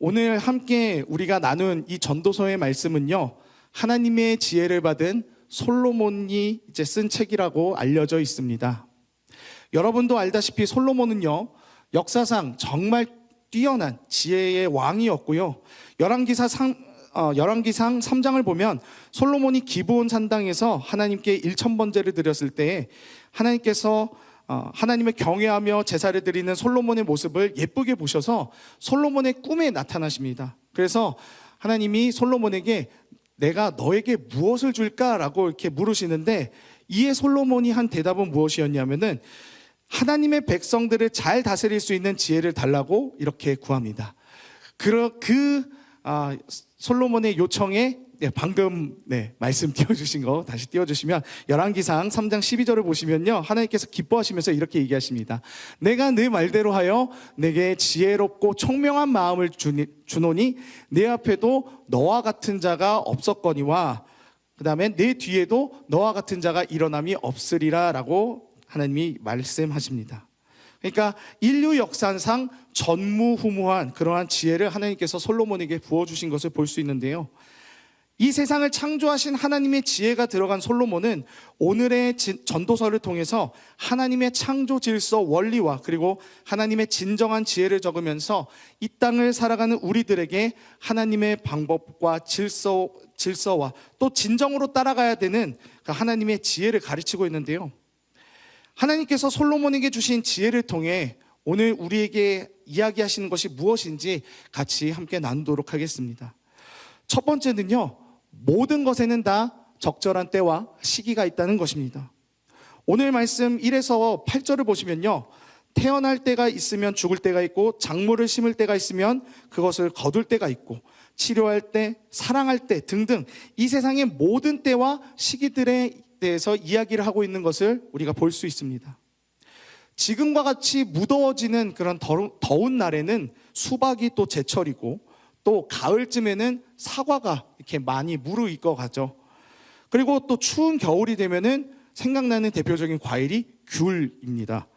오늘 함께 우리가 나눈 이 전도서의 말씀은요, 하나님의 지혜를 받은 솔로몬이 이제 쓴 책이라고 알려져 있습니다. 여러분도 알다시피 솔로몬은요, 역사상 정말 뛰어난 지혜의 왕이었고요. 열왕기상 3장을 보면 솔로몬이 기브온 산당에서 하나님께 1000번제를 드렸을 때에 하나님께서 하나님을 경외하며 제사를 드리는 솔로몬의 모습을 예쁘게 보셔서 솔로몬의 꿈에 나타나십니다. 그래서 하나님이 솔로몬에게 내가 너에게 무엇을 줄까라고 이렇게 물으시는데, 이에 솔로몬이 한 대답은 무엇이었냐면은 하나님의 백성들을 잘 다스릴 수 있는 지혜를 달라고 이렇게 구합니다. 솔로몬의 요청에 방금 말씀 띄워주신 거 다시 띄워주시면 열왕기상 3장 12절을 보시면요, 하나님께서 기뻐하시면서 이렇게 얘기하십니다. 내가 네 말대로 하여 내게 지혜롭고 총명한 마음을 주노니 내 앞에도 너와 같은 자가 없었거니와 그 다음에 내 뒤에도 너와 같은 자가 일어남이 없으리라 라고 하나님이 말씀하십니다. 그러니까 인류 역사상 전무후무한 그러한 지혜를 하나님께서 솔로몬에게 부어주신 것을 볼 수 있는데요, 이 세상을 창조하신 하나님의 지혜가 들어간 솔로몬은 오늘의 전도서를 통해서 하나님의 창조 질서 원리와 그리고 하나님의 진정한 지혜를 적으면서 이 땅을 살아가는 우리들에게 하나님의 방법과 질서와 또 진정으로 따라가야 되는 하나님의 지혜를 가르치고 있는데요, 하나님께서 솔로몬에게 주신 지혜를 통해 오늘 우리에게 이야기하시는 것이 무엇인지 같이 함께 나누도록 하겠습니다. 첫 번째는요, 모든 것에는 다 적절한 때와 시기가 있다는 것입니다. 오늘 말씀 1에서 8절을 보시면요, 태어날 때가 있으면 죽을 때가 있고 작물을 심을 때가 있으면 그것을 거둘 때가 있고 치료할 때, 사랑할 때 등등 이 세상의 모든 때와 시기들에 대해서 이야기를 하고 있는 것을 우리가 볼 수 있습니다. 지금과 같이 무더워지는 그런 더운 날에는 수박이 또 제철이고, 또 가을쯤에는 사과가 이렇게 많이 무르익어 가죠. 그리고 또 추운 겨울이 되면은 생각나는 대표적인 과일이 귤입니다.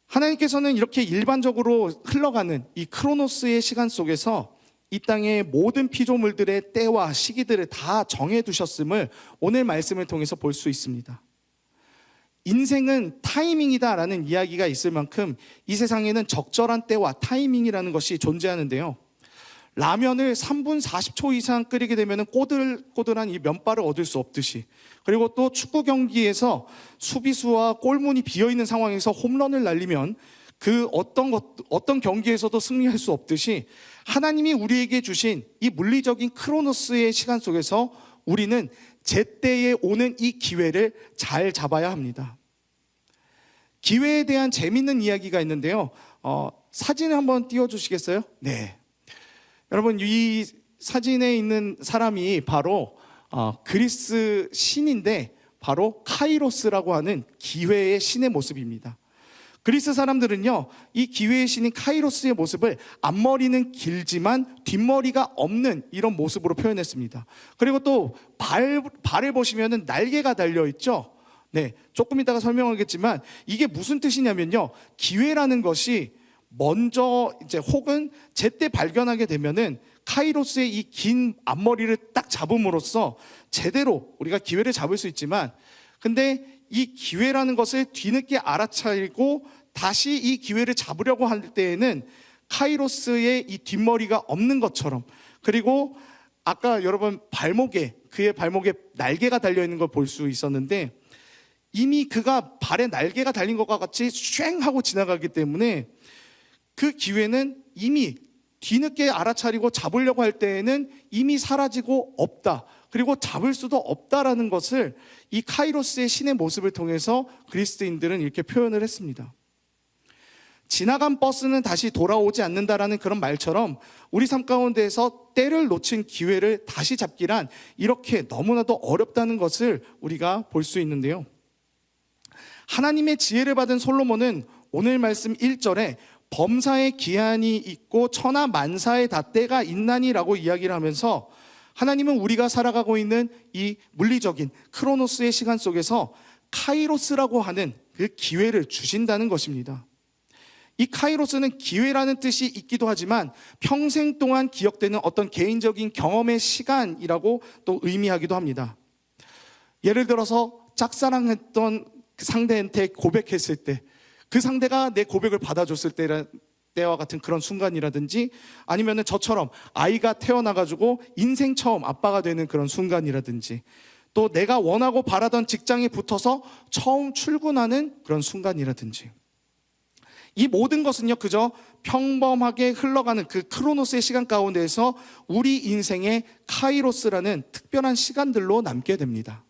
하나님께서는 이렇게 일반적으로 흘러가는 이 크로노스의 시간 속에서 이 땅의 모든 피조물들의 때와 시기들을 다 정해두셨음을 오늘 말씀을 통해서 볼 수 있습니다. 인생은 타이밍이다라는 이야기가 있을 만큼 이 세상에는 적절한 때와 타이밍이라는 것이 존재하는데요, 라면을 3분 40초 이상 끓이게 되면 꼬들꼬들한 이 면발을 얻을 수 없듯이, 그리고 또 축구 경기에서 수비수와 골문이 비어있는 상황에서 홈런을 날리면 그 어떤 경기에서도 승리할 수 없듯이 하나님이 우리에게 주신 이 물리적인 크로노스의 시간 속에서 우리는 제때에 오는 이 기회를 잘 잡아야 합니다. 기회에 대한 재미있는 이야기가 있는데요, 사진을 한번 띄워주시겠어요? 네. 여러분, 이 사진에 있는 사람이 바로 그리스 신인데 바로 카이로스라고 하는 기회의 신의 모습입니다. 그리스 사람들은요, 이 기회의 신인 카이로스의 모습을 앞머리는 길지만 뒷머리가 없는 이런 모습으로 표현했습니다. 그리고 또 발을 보시면은 날개가 달려있죠. 네, 조금 이따가 설명하겠지만 이게 무슨 뜻이냐면요, 기회라는 것이 먼저 이제 혹은 제때 발견하게 되면은 카이로스의 이 긴 앞머리를 딱 잡음으로써 제대로 우리가 기회를 잡을 수 있지만, 근데 이 기회라는 것을 뒤늦게 알아차리고 다시 이 기회를 잡으려고 할 때에는 카이로스의 이 뒷머리가 없는 것처럼, 그리고 아까 여러분 그의 발목에 날개가 달려있는 걸 볼 수 있었는데, 이미 그가 발에 날개가 달린 것과 같이 쉥 하고 지나가기 때문에 그 기회는 이미 뒤늦게 알아차리고 잡으려고 할 때에는 이미 사라지고 없다, 그리고 잡을 수도 없다라는 것을 이 카이로스의 신의 모습을 통해서 그리스도인들은 이렇게 표현을 했습니다. 지나간 버스는 다시 돌아오지 않는다라는 그런 말처럼 우리 삶 가운데에서 때를 놓친 기회를 다시 잡기란 이렇게 너무나도 어렵다는 것을 우리가 볼 수 있는데요, 하나님의 지혜를 받은 솔로몬은 오늘 말씀 1절에 범사의 기한이 있고 천하 만사의 다 때가 있나니라고 이야기를 하면서 하나님은 우리가 살아가고 있는 이 물리적인 크로노스의 시간 속에서 카이로스라고 하는 그 기회를 주신다는 것입니다. 이 카이로스는 기회라는 뜻이 있기도 하지만 평생 동안 기억되는 어떤 개인적인 경험의 시간이라고 또 의미하기도 합니다. 예를 들어서 짝사랑했던 그 상대한테 고백했을 때, 그 상대가 내 고백을 받아줬을 때와 같은 그런 순간이라든지, 아니면 저처럼 아이가 태어나가지고 인생 처음 아빠가 되는 그런 순간이라든지, 또 내가 원하고 바라던 직장에 붙어서 처음 출근하는 그런 순간이라든지, 이 모든 것은요 그저 평범하게 흘러가는 그 크로노스의 시간 가운데에서 우리 인생의 카이로스라는 특별한 시간들로 남게 됩니다.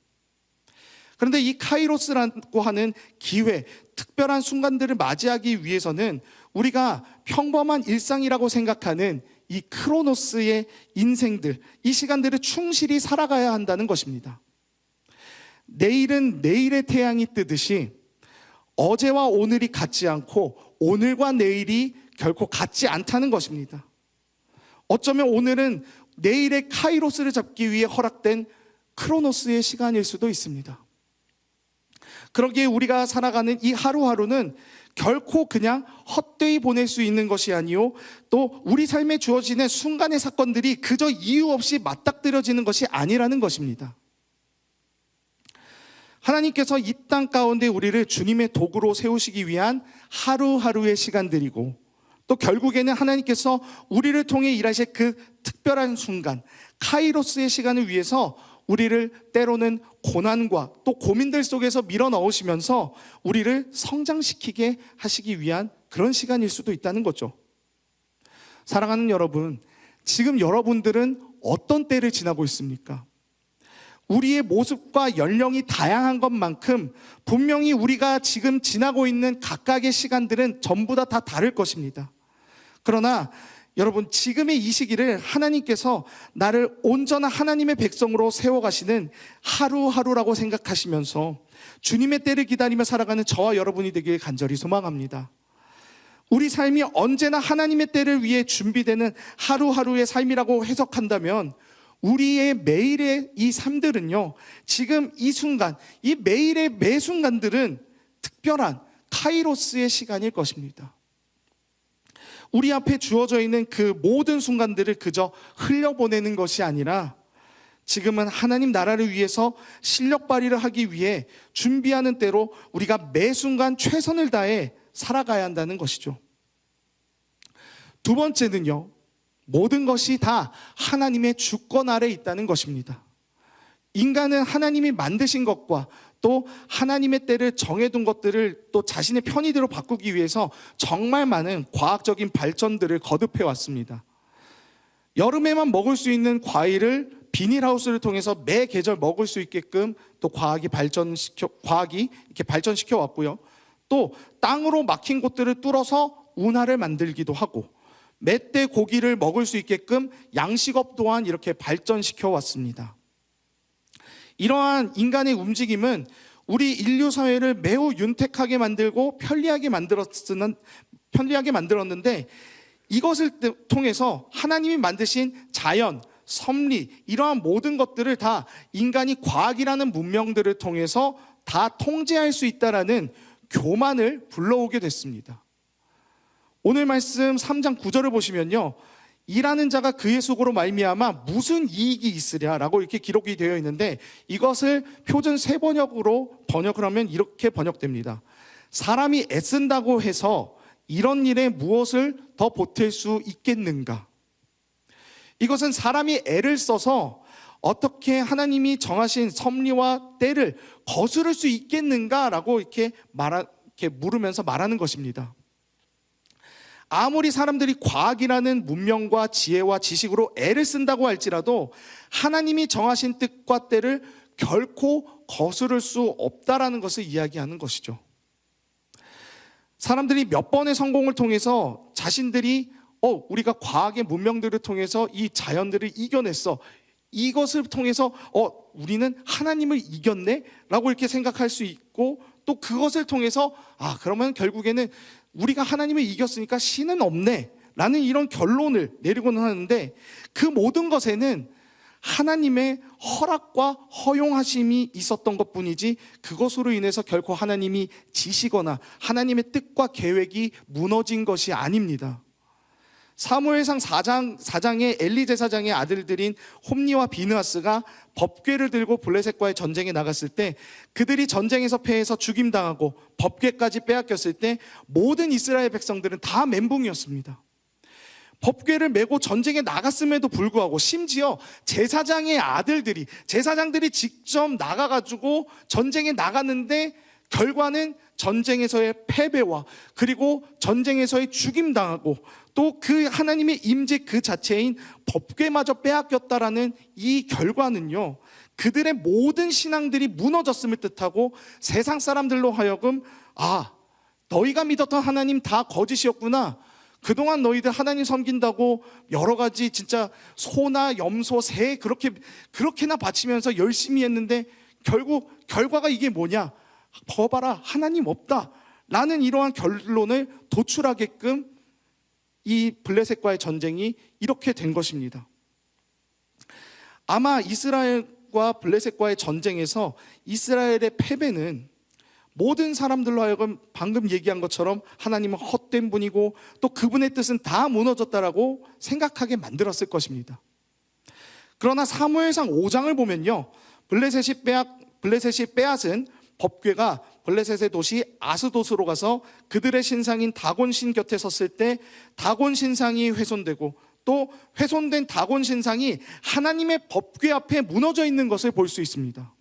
그런데 이 카이로스라고 하는 기회, 특별한 순간들을 맞이하기 위해서는 우리가 평범한 일상이라고 생각하는 이 크로노스의 인생들, 이 시간들을 충실히 살아가야 한다는 것입니다. 내일은 내일의 태양이 뜨듯이 어제와 오늘이 같지 않고 오늘과 내일이 결코 같지 않다는 것입니다. 어쩌면 오늘은 내일의 카이로스를 잡기 위해 허락된 크로노스의 시간일 수도 있습니다. 그러기에 우리가 살아가는 이 하루하루는 결코 그냥 헛되이 보낼 수 있는 것이 아니요, 또 우리 삶에 주어지는 순간의 사건들이 그저 이유 없이 맞닥뜨려지는 것이 아니라는 것입니다. 하나님께서 이 땅 가운데 우리를 주님의 도구로 세우시기 위한 하루하루의 시간들이고, 또 결국에는 하나님께서 우리를 통해 일하실 그 특별한 순간, 카이로스의 시간을 위해서 우리를 때로는 고난과 또 고민들 속에서 밀어넣으시면서 우리를 성장시키게 하시기 위한 그런 시간일 수도 있다는 거죠. 사랑하는 여러분, 지금 여러분들은 어떤 때를 지나고 있습니까? 우리의 모습과 연령이 다양한 것만큼 분명히 우리가 지금 지나고 있는 각각의 시간들은 전부 다 다를 것입니다. 그러나 여러분, 지금의 이 시기를 하나님께서 나를 온전한 하나님의 백성으로 세워가시는 하루하루라고 생각하시면서 주님의 때를 기다리며 살아가는 저와 여러분이 되길 간절히 소망합니다. 우리 삶이 언제나 하나님의 때를 위해 준비되는 하루하루의 삶이라고 해석한다면 우리의 매일의 이 삶들은요, 지금 이 순간, 이 매일의 매 순간들은 특별한 카이로스의 시간일 것입니다. 우리 앞에 주어져 있는 그 모든 순간들을 그저 흘려보내는 것이 아니라 지금은 하나님 나라를 위해서 실력 발휘를 하기 위해 준비하는 때로 우리가 매 순간 최선을 다해 살아가야 한다는 것이죠. 두 번째는요, 모든 것이 다 하나님의 주권 아래 있다는 것입니다. 인간은 하나님이 만드신 것과 또 하나님의 때를 정해둔 것들을 또 자신의 편의대로 바꾸기 위해서 정말 많은 과학적인 발전들을 거듭해 왔습니다. 여름에만 먹을 수 있는 과일을 비닐하우스를 통해서 매 계절 먹을 수 있게끔 또 과학이 이렇게 발전시켜 왔고요. 또 땅으로 막힌 곳들을 뚫어서 운하를 만들기도 하고, 멧돼 고기를 먹을 수 있게끔 양식업 또한 이렇게 발전시켜 왔습니다. 이러한 인간의 움직임은 우리 인류 사회를 매우 윤택하게 만들고 편리하게 만들었는데, 이것을 통해서 하나님이 만드신 자연, 섭리, 이러한 모든 것들을 다 인간이 과학이라는 문명들을 통해서 다 통제할 수 있다라는 교만을 불러오게 됐습니다. 오늘 말씀 3장 9절을 보시면요, 일하는 자가 그의 수고로 말미암아 무슨 이익이 있으랴라고 이렇게 기록이 되어 있는데, 이것을 표준 세번역으로 번역을 하면 이렇게 번역됩니다. 사람이 애쓴다고 해서 이런 일에 무엇을 더 보탤 수 있겠는가? 이것은 사람이 애를 써서 어떻게 하나님이 정하신 섭리와 때를 거스를 수 있겠는가라고 이렇게 물으면서 말하는 것입니다. 아무리 사람들이 과학이라는 문명과 지혜와 지식으로 애를 쓴다고 할지라도 하나님이 정하신 뜻과 때를 결코 거스를 수 없다라는 것을 이야기하는 것이죠. 사람들이 몇 번의 성공을 통해서 자신들이 우리가 과학의 문명들을 통해서 이 자연들을 이겨냈어, 이것을 통해서 우리는 하나님을 이겼네? 라고 이렇게 생각할 수 있고, 또 그것을 통해서 그러면 결국에는 우리가 하나님을 이겼으니까 신은 없네 라는 이런 결론을 내리고는 하는데, 그 모든 것에는 하나님의 허락과 허용하심이 있었던 것뿐이지 그것으로 인해서 결코 하나님이 지시거나 하나님의 뜻과 계획이 무너진 것이 아닙니다. 사무엘상 4장의 엘리 제사장의 아들들인 홈니와 비느하스가 법궤를 들고 블레셋과의 전쟁에 나갔을 때, 그들이 전쟁에서 패해서 죽임당하고 법궤까지 빼앗겼을 때 모든 이스라엘 백성들은 다 멘붕이었습니다. 법궤를 메고 전쟁에 나갔음에도 불구하고 심지어 제사장들이 직접 나가가지고 전쟁에 나갔는데 결과는 전쟁에서의 패배와 그리고 전쟁에서의 죽임당하고 또 그 하나님의 임재 그 자체인 법궤마저 빼앗겼다라는 이 결과는요, 그들의 모든 신앙들이 무너졌음을 뜻하고 세상 사람들로 하여금 너희가 믿었던 하나님 다 거짓이었구나, 그동안 너희들 하나님 섬긴다고 여러 가지 진짜 소나 염소, 새 그렇게나 바치면서 열심히 했는데 결국 결과가 이게 뭐냐, 봐봐라 하나님 없다 라는 이러한 결론을 도출하게끔 이 블레셋과의 전쟁이 이렇게 된 것입니다. 아마 이스라엘과 블레셋과의 전쟁에서 이스라엘의 패배는 모든 사람들로 하여금 방금 얘기한 것처럼 하나님은 헛된 분이고 또 그분의 뜻은 다 무너졌다라고 생각하게 만들었을 것입니다. 그러나 사무엘상 5장을 보면요, 블레셋이 빼앗은 법궤가 블레셋의 도시 아스돗으로 가서 그들의 신상인 다곤 신 곁에 섰을 때 다곤 신상이 훼손되고 또 훼손된 다곤 신상이 하나님의 법궤 앞에 무너져 있는 것을 볼 수 있습니다.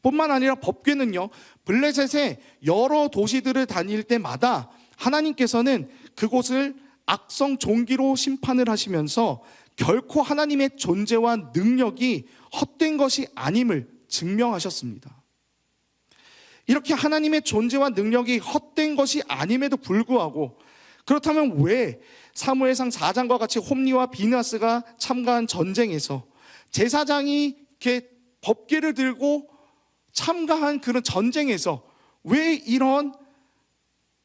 뿐만 아니라 법궤는요, 블레셋의 여러 도시들을 다닐 때마다 하나님께서는 그곳을 악성 종기로 심판을 하시면서 결코 하나님의 존재와 능력이 헛된 것이 아님을 증명하셨습니다. 이렇게 하나님의 존재와 능력이 헛된 것이 아님에도 불구하고, 그렇다면 왜 사무엘상 4장과 같이 홈니와 비느하스가 참가한 전쟁에서 제사장이 이렇게 법궤를 들고 참가한 그런 전쟁에서 왜 이런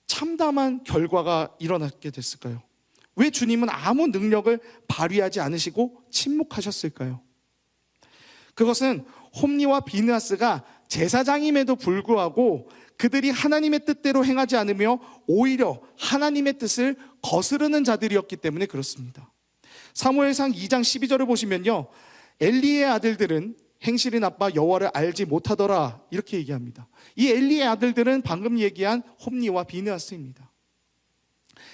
참담한 결과가 일어나게 됐을까요? 왜 주님은 아무 능력을 발휘하지 않으시고 침묵하셨을까요? 그것은 홈니와 비느하스가 제사장임에도 불구하고 그들이 하나님의 뜻대로 행하지 않으며 오히려 하나님의 뜻을 거스르는 자들이었기 때문에 그렇습니다. 사무엘상 2장 12절을 보시면요, 엘리의 아들들은 행실이 나빠 여호와를 알지 못하더라 이렇게 얘기합니다. 이 엘리의 아들들은 방금 얘기한 홈니와 비느하스입니다.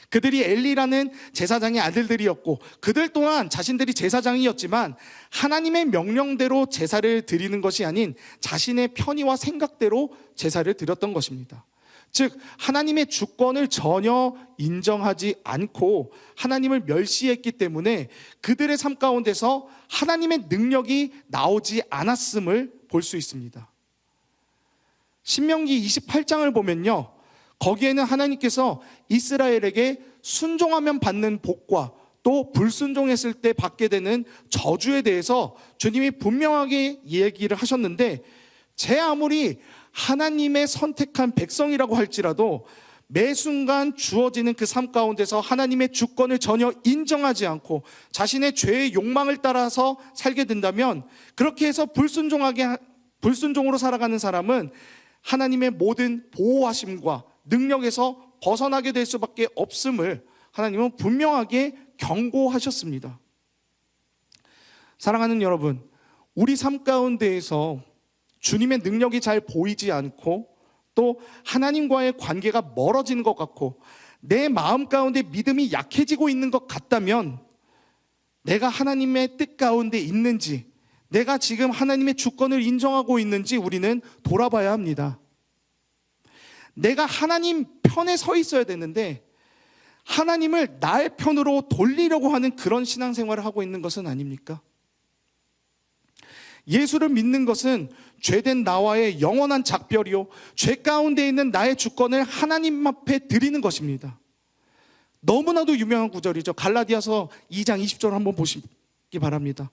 그들이 엘리라는 제사장의 아들들이었고 그들 또한 자신들이 제사장이었지만 하나님의 명령대로 제사를 드리는 것이 아닌 자신의 편의와 생각대로 제사를 드렸던 것입니다. 즉 하나님의 주권을 전혀 인정하지 않고 하나님을 멸시했기 때문에 그들의 삶 가운데서 하나님의 능력이 나오지 않았음을 볼 수 있습니다. 신명기 28장을 보면요, 거기에는 하나님께서 이스라엘에게 순종하면 받는 복과 또 불순종했을 때 받게 되는 저주에 대해서 주님이 분명하게 얘기를 하셨는데, 제 아무리 하나님의 선택한 백성이라고 할지라도 매 순간 주어지는 그 삶 가운데서 하나님의 주권을 전혀 인정하지 않고 자신의 죄의 욕망을 따라서 살게 된다면, 그렇게 해서 불순종으로 살아가는 사람은 하나님의 모든 보호하심과 능력에서 벗어나게 될 수밖에 없음을 하나님은 분명하게 경고하셨습니다. 사랑하는 여러분, 우리 삶 가운데에서 주님의 능력이 잘 보이지 않고 또 하나님과의 관계가 멀어지는 것 같고 내 마음 가운데 믿음이 약해지고 있는 것 같다면, 내가 하나님의 뜻 가운데 있는지, 내가 지금 하나님의 주권을 인정하고 있는지 우리는 돌아봐야 합니다. 내가 하나님 편에 서 있어야 되는데 하나님을 나의 편으로 돌리려고 하는 그런 신앙생활을 하고 있는 것은 아닙니까? 예수를 믿는 것은 죄된 나와의 영원한 작별이요, 죄 가운데 있는 나의 주권을 하나님 앞에 드리는 것입니다. 너무나도 유명한 구절이죠. 갈라디아서 2장 20절 한번 보시기 바랍니다.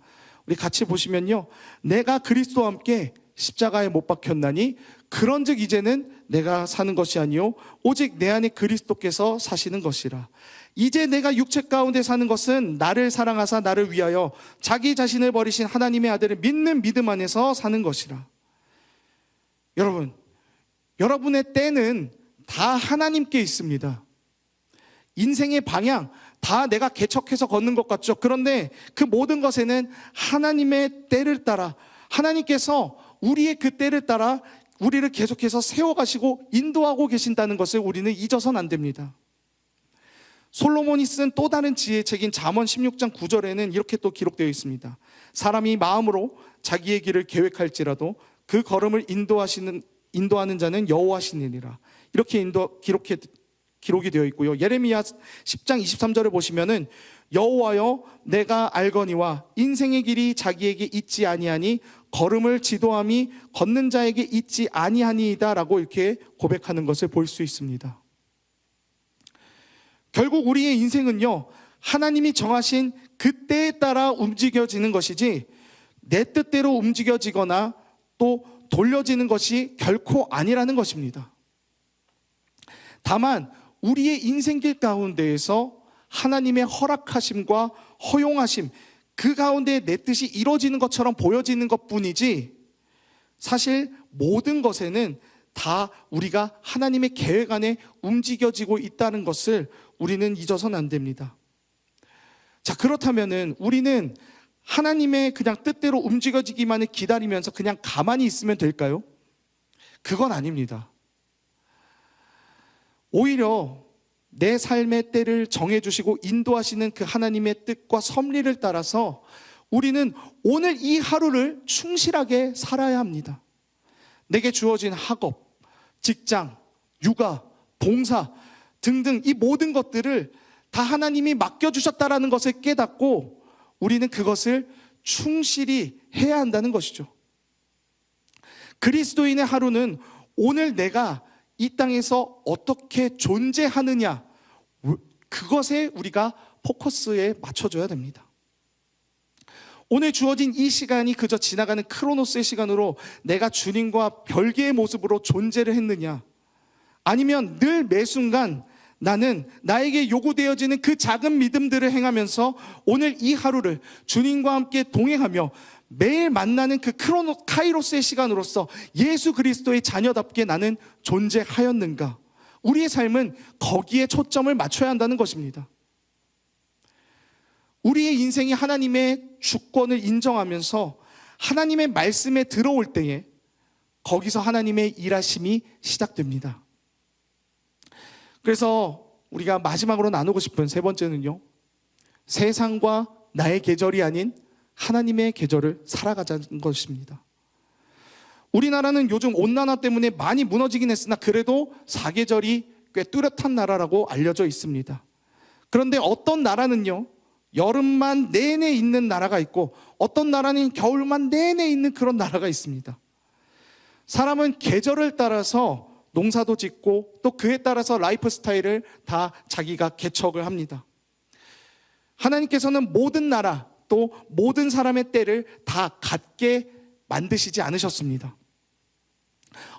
우리 같이 보시면요, 내가 그리스도와 함께 십자가에 못 박혔나니 그런즉 이제는 내가 사는 것이 아니요 오직 내 안에 그리스도께서 사시는 것이라. 이제 내가 육체 가운데 사는 것은 나를 사랑하사 나를 위하여 자기 자신을 버리신 하나님의 아들을 믿는 믿음 안에서 사는 것이라. 여러분, 여러분의 때는 다 하나님께 있습니다. 인생의 방향 다 내가 개척해서 걷는 것 같죠. 그런데 그 모든 것에는 하나님의 때를 따라, 하나님께서 우리의 그 때를 따라 우리를 계속해서 세워가시고 인도하고 계신다는 것을 우리는 잊어서는 안 됩니다. 솔로몬이 쓴 또 다른 지혜의 책인 잠언 16장 9절에는 이렇게 또 기록되어 있습니다. 사람이 마음으로 자기의 길을 계획할지라도 그 걸음을 인도하는 자는 여호와시니라. 이렇게 기록이 되어 있고요. 예레미야 10장 23절을 보시면은 여호와여 내가 알거니와 인생의 길이 자기에게 있지 아니하니 걸음을 지도함이 걷는 자에게 있지 아니하니이다 라고 이렇게 고백하는 것을 볼 수 있습니다. 결국 우리의 인생은요, 하나님이 정하신 그 때에 따라 움직여지는 것이지 내 뜻대로 움직여지거나 또 돌려지는 것이 결코 아니라는 것입니다. 다만 우리의 인생길 가운데에서 하나님의 허락하심과 허용하심, 그 가운데 내 뜻이 이루어지는 것처럼 보여지는 것뿐이지 사실 모든 것에는 다 우리가 하나님의 계획 안에 움직여지고 있다는 것을 우리는 잊어서는 안 됩니다. 자, 그렇다면은 우리는 하나님의 그냥 뜻대로 움직여지기만을 기다리면서 그냥 가만히 있으면 될까요? 그건 아닙니다. 오히려 내 삶의 때를 정해주시고 인도하시는 그 하나님의 뜻과 섭리를 따라서 우리는 오늘 이 하루를 충실하게 살아야 합니다. 내게 주어진 학업, 직장, 육아, 봉사 등등 이 모든 것들을 다 하나님이 맡겨주셨다라는 것을 깨닫고 우리는 그것을 충실히 해야 한다는 것이죠. 그리스도인의 하루는 오늘 내가 이 땅에서 어떻게 존재하느냐, 그것에 우리가 포커스에 맞춰줘야 됩니다. 오늘 주어진 이 시간이 그저 지나가는 크로노스의 시간으로 내가 주님과 별개의 모습으로 존재를 했느냐, 아니면 늘 매순간 나는 나에게 요구되어지는 그 작은 믿음들을 행하면서 오늘 이 하루를 주님과 함께 동행하며 매일 만나는 그 카이로스의 시간으로서 예수 그리스도의 자녀답게 나는 존재하였는가? 우리의 삶은 거기에 초점을 맞춰야 한다는 것입니다. 우리의 인생이 하나님의 주권을 인정하면서 하나님의 말씀에 들어올 때에 거기서 하나님의 일하심이 시작됩니다. 그래서 우리가 마지막으로 나누고 싶은 세 번째는요, 세상과 나의 계절이 아닌 하나님의 계절을 살아가자는 것입니다. 우리나라는 요즘 온난화 때문에 많이 무너지긴 했으나 그래도 사계절이 꽤 뚜렷한 나라라고 알려져 있습니다. 그런데 어떤 나라는요, 여름만 내내 있는 나라가 있고 어떤 나라는 겨울만 내내 있는 그런 나라가 있습니다. 사람은 계절을 따라서 농사도 짓고 또 그에 따라서 라이프 스타일을 다 자기가 개척을 합니다. 하나님께서는 모든 나라 또 모든 사람의 때를 다 같게 만드시지 않으셨습니다.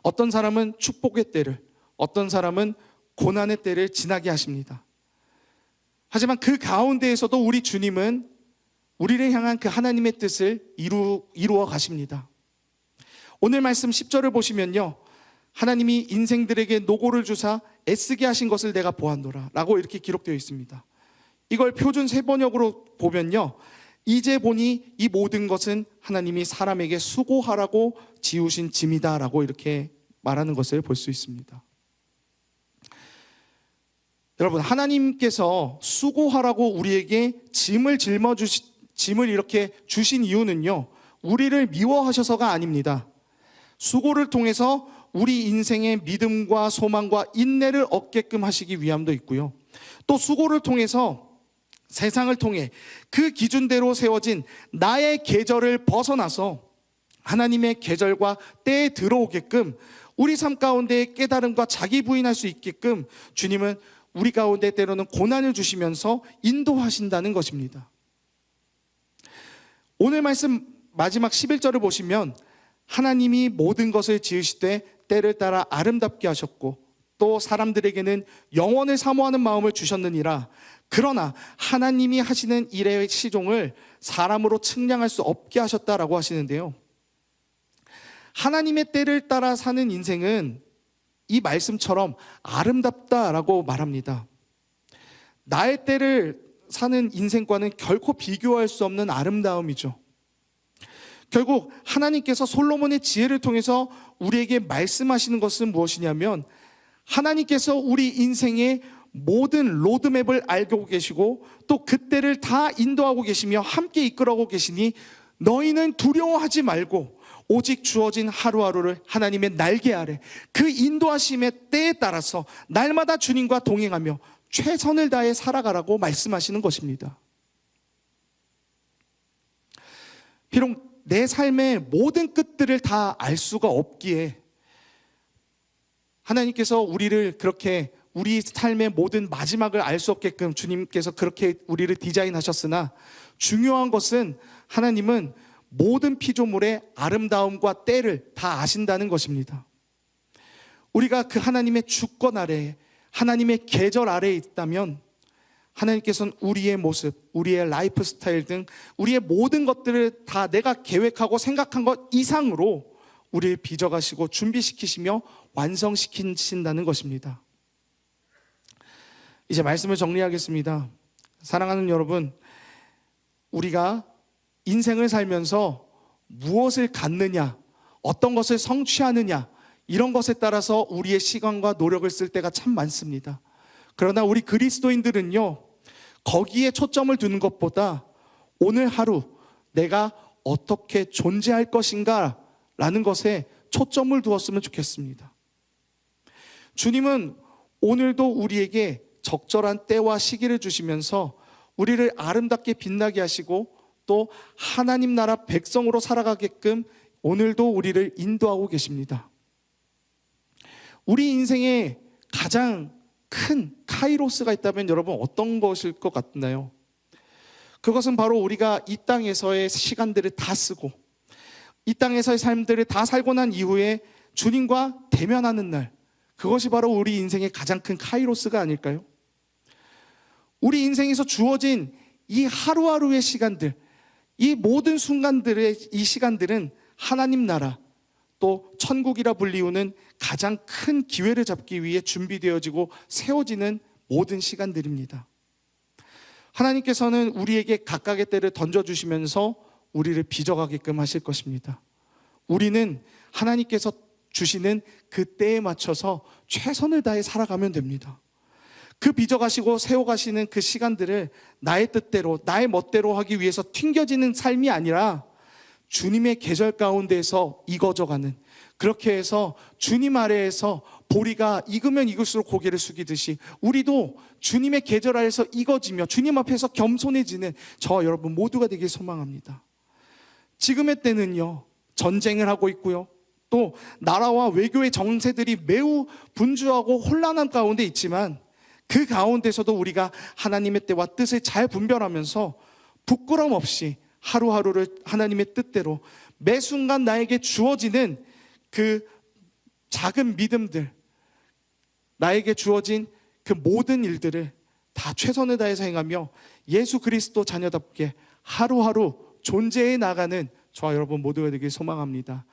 어떤 사람은 축복의 때를, 어떤 사람은 고난의 때를 지나게 하십니다. 하지만 그 가운데에서도 우리 주님은 우리를 향한 그 하나님의 뜻을 이루어 가십니다. 오늘 말씀 10절을 보시면요, 하나님이 인생들에게 노고를 주사 애쓰게 하신 것을 내가 보았노라 라고 이렇게 기록되어 있습니다. 이걸 표준 세번역으로 보면요, 이제 보니 이 모든 것은 하나님이 사람에게 수고하라고 지우신 짐이다 라고 이렇게 말하는 것을 볼 수 있습니다. 여러분, 하나님께서 수고하라고 우리에게 짐을 이렇게 주신 이유는요, 우리를 미워하셔서가 아닙니다. 수고를 통해서 우리 인생의 믿음과 소망과 인내를 얻게끔 하시기 위함도 있고요, 또 수고를 통해서 세상을 통해 그 기준대로 세워진 나의 계절을 벗어나서 하나님의 계절과 때에 들어오게끔 우리 삶 가운데 깨달음과 자기 부인할 수 있게끔 주님은 우리 가운데 때로는 고난을 주시면서 인도하신다는 것입니다. 오늘 말씀 마지막 11절을 보시면 하나님이 모든 것을 지으시되 때를 따라 아름답게 하셨고 또 사람들에게는 영원을 사모하는 마음을 주셨느니라. 그러나 하나님이 하시는 일의 시종을 사람으로 측량할 수 없게 하셨다라고 하시는데요, 하나님의 때를 따라 사는 인생은 이 말씀처럼 아름답다라고 말합니다. 나의 때를 사는 인생과는 결코 비교할 수 없는 아름다움이죠. 결국 하나님께서 솔로몬의 지혜를 통해서 우리에게 말씀하시는 것은 무엇이냐면, 하나님께서 우리 인생의 모든 로드맵을 알고 계시고 또 그때를 다 인도하고 계시며 함께 이끌어가고 계시니 너희는 두려워하지 말고 오직 주어진 하루하루를 하나님의 날개 아래 그 인도하심의 때에 따라서 날마다 주님과 동행하며 최선을 다해 살아가라고 말씀하시는 것입니다. 비록 내 삶의 모든 끝들을 다 알 수가 없기에 하나님께서 우리를 그렇게 우리 삶의 모든 마지막을 알 수 없게끔 주님께서 그렇게 우리를 디자인하셨으나, 중요한 것은 하나님은 모든 피조물의 아름다움과 때를 다 아신다는 것입니다. 우리가 그 하나님의 주권 아래에, 하나님의 계절 아래에 있다면 하나님께서는 우리의 모습, 우리의 라이프 스타일 등 우리의 모든 것들을 다 내가 계획하고 생각한 것 이상으로 우리를 빚어가시고 준비시키시며 완성시키신다는 것입니다. 이제 말씀을 정리하겠습니다. 사랑하는 여러분, 우리가 인생을 살면서 무엇을 갖느냐, 어떤 것을 성취하느냐, 이런 것에 따라서 우리의 시간과 노력을 쓸 때가 참 많습니다. 그러나 우리 그리스도인들은요, 거기에 초점을 두는 것보다 오늘 하루 내가 어떻게 존재할 것인가 라는 것에 초점을 두었으면 좋겠습니다. 주님은 오늘도 우리에게 적절한 때와 시기를 주시면서 우리를 아름답게 빛나게 하시고 또 하나님 나라 백성으로 살아가게끔 오늘도 우리를 인도하고 계십니다. 우리 인생에 가장 큰 카이로스가 있다면 여러분 어떤 것일 것 같나요? 그것은 바로 우리가 이 땅에서의 시간들을 다 쓰고 이 땅에서의 삶들을 다 살고 난 이후에 주님과 대면하는 날, 그것이 바로 우리 인생의 가장 큰 카이로스가 아닐까요? 우리 인생에서 주어진 이 하루하루의 시간들, 이 모든 순간들의 이 시간들은 하나님 나라, 또 천국이라 불리우는 가장 큰 기회를 잡기 위해 준비되어지고 세워지는 모든 시간들입니다. 하나님께서는 우리에게 각각의 때를 던져주시면서 우리를 빚어가게끔 하실 것입니다. 우리는 하나님께서 주시는 그 때에 맞춰서 최선을 다해 살아가면 됩니다. 그 빚어가시고 세워가시는 그 시간들을 나의 뜻대로, 나의 멋대로 하기 위해서 튕겨지는 삶이 아니라 주님의 계절 가운데에서 익어져가는, 그렇게 해서 주님 아래에서 보리가 익으면 익을수록 고개를 숙이듯이 우리도 주님의 계절 아래에서 익어지며 주님 앞에서 겸손해지는 저와 여러분 모두가 되길 소망합니다. 지금의 때는요, 전쟁을 하고 있고요, 또 나라와 외교의 정세들이 매우 분주하고 혼란한 가운데 있지만 그 가운데서도 우리가 하나님의 때와 뜻을 잘 분별하면서 부끄럼 없이 하루하루를 하나님의 뜻대로 매 순간 나에게 주어지는 그 작은 믿음들, 나에게 주어진 그 모든 일들을 다 최선을 다해서 행하며 예수 그리스도 자녀답게 하루하루 존재해 나가는 저와 여러분 모두가 되길 소망합니다.